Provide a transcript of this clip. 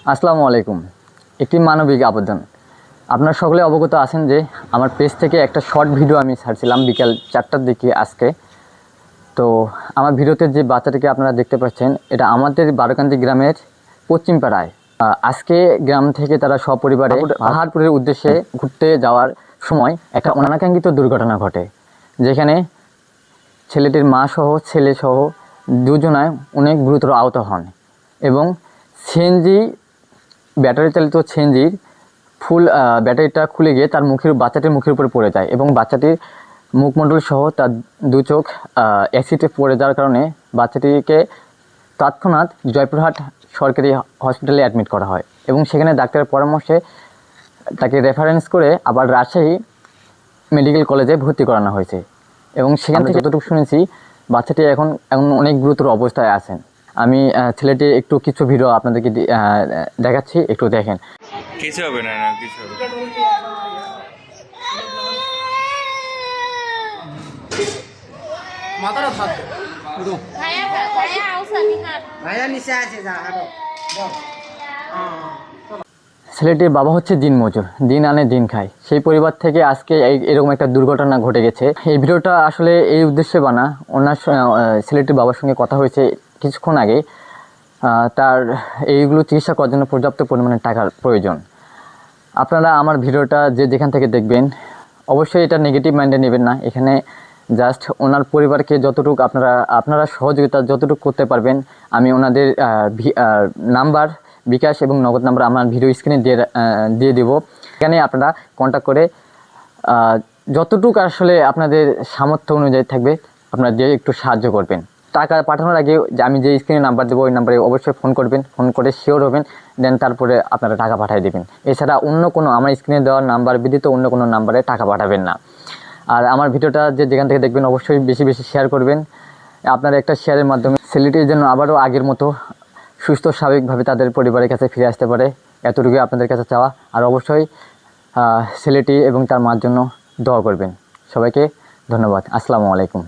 আসসালামু আলাইকুম। একটি মানবিক আবেদন। আপনারা সকলে অবগত আছেন যে আমার পেজ থেকে একটা শর্ট ভিডিও আমি ছাড়ছিলাম বিকাল 4টার দিকে আজকে। তো আমার ভিডিওতে যে বাচ্চাটিকে আপনারা দেখতে পাচ্ছেন, এটা আমাদের বারোকান্দি গ্রামের পশ্চিম পাড়ায়। আজকে গ্রাম থেকে তারা সপরিবারে পাহাড়পুরের উদ্দেশ্যে ঘুরতে যাওয়ার সময় একটা অনাকাঙ্ক্ষিত দুর্ঘটনা ঘটে, যেখানে ছেলেটির মা সহ ছেলে সহ দুজনায় অনেক গুরুতর আহত হন এবং সিএনজি ব্যাটারি চালিত সিএনজির ব্যাটারিটা খুলে গিয়ে বাচ্চাটির মুখের উপরে পড়ে যায় এবং বাচ্চাটির মুখমণ্ডল সহ তার দু চোখ অ্যাসিডে পড়ে যাওয়ার কারণে বাচ্চাটিকে তৎক্ষণাৎ জয়পুরহাট সরকারি হসপিটালে অ্যাডমিট করা হয় এবং সেখানে ডাক্তারের পরামর্শে তাকে রেফারেন্স করে আবার রাজশাহী মেডিকেল কলেজে ভর্তি করানো হয়েছে এবং সেখান থেকে যতটুকু শুনেছি বাচ্চাটি এখন অনেক গুরুতর অবস্থায় আছেন। আমি ছেলেটি কিছু ভিডিও আপনাদেরকে দেখাচ্ছি, একটু দেখেন। কিছু হবে না, কিছু হবে মাথাটা থাকবে ভাইয়া নিচে আছে যা হাঁটো। ছেলেটির বাবা হচ্ছে দিনমজুর, দিন আনে দিন খায়, সেই পরিবার থেকে আজকে এরকম একটা দুর্ঘটনা ঘটে গেছে। এই ভিডিওটা আসলে এই উদ্দেশ্যে বানা, ওনার ছেলেটির বাবার সঙ্গে কথা হয়েছে কিছুক্ষণ আগে। তার এইগুলো চিকিৎসা করার জন্য পর্যাপ্ত পরিমাণে টাকার প্রয়োজন। আপনারা আমার ভিডিওটা যেখান থেকে দেখবেন অবশ্যই এটা নেগেটিভ মাইন্ডে নেবেন না। এখানে জাস্ট ওনার পরিবারকে যতটুকু আপনারা সহযোগিতা যতটুকু করতে পারবেন, আমি ওনাদের নাম্বার, বিকাশ এবং নগদ নাম্বার আমার ভিডিও স্ক্রিনে দিয়ে দেবো। এখানে আপনারা কন্ট্যাক্ট করে যতটুকু আসলে আপনাদের সামর্থ্য অনুযায়ী থাকবে আপনারা দিয়ে একটু সাহায্য করবেন। টাকা পাঠানোর আগে আমি যে স্ক্রিনে নাম্বার দেবো ওই নাম্বারে অবশ্যই ফোন করবেন, ফোন করে শিওর হবেন, দেন তারপরে আপনারা টাকা পাঠিয়ে দেবেন। এছাড়া অন্য কোনো আমার স্ক্রিনে দেওয়ার নাম্বার ব্যতীত অন্য কোনো নাম্বারে টাকা পাঠাবেন না। আর আমার ভিডিওটা যেখান থেকে দেখবেন অবশ্যই বেশি বেশি শেয়ার করবেন। আপনার একটা শেয়ারের মাধ্যমে ছেলেটির জন্য আবারও আগের মতো সুস্থ স্বাভাবিকভাবে তাদের পরিবারের কাছে ফিরে আসতে পারে, এতটুকু আপনাদের কাছে চাওয়া। আর অবশ্যই ছেলেটি এবং তার মার জন্য দোয়া করবেন। সবাইকে ধন্যবাদ। আসসালামু আলাইকুম।